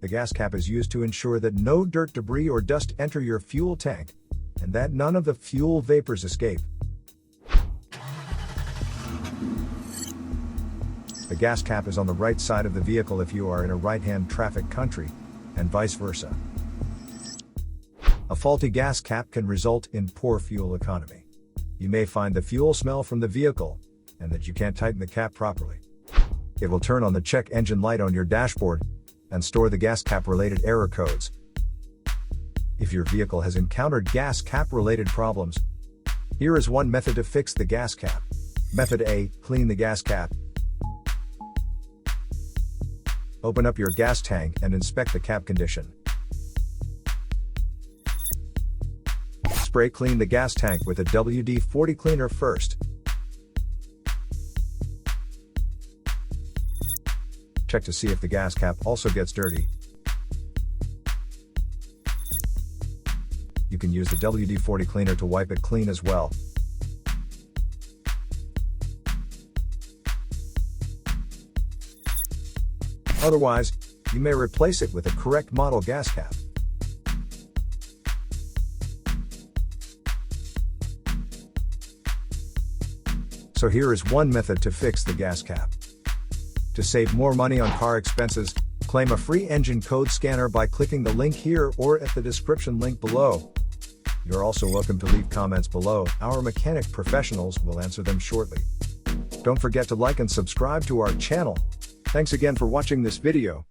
The gas cap is used to ensure that no dirt, debris, or dust enter your fuel tank, and that none of the fuel vapors escape. The gas cap is on the right side of the vehicle if you are in a right-hand traffic country, and vice versa. A faulty gas cap can result in poor fuel economy. You may find the fuel smell from the vehicle, and that you can't tighten the cap properly. It will turn on the check engine light on your dashboard, and store the gas cap related error codes. If your vehicle has encountered gas cap related problems, here is one method to fix the gas cap. Method A, clean the gas cap. Open up your gas tank and inspect the cap condition. Spray clean the gas tank with a WD-40 cleaner first. Check to see if the gas cap also gets dirty. You can use the WD-40 cleaner to wipe it clean as well. Otherwise, you may replace it with a correct model gas cap. So here is one method to fix the gas cap. To save more money on car expenses, claim a free engine code scanner by clicking the link here or at the description link below. You're also welcome to leave comments below. Our mechanic professionals will answer them shortly. Don't forget to like and subscribe to our channel. Thanks again for watching this video.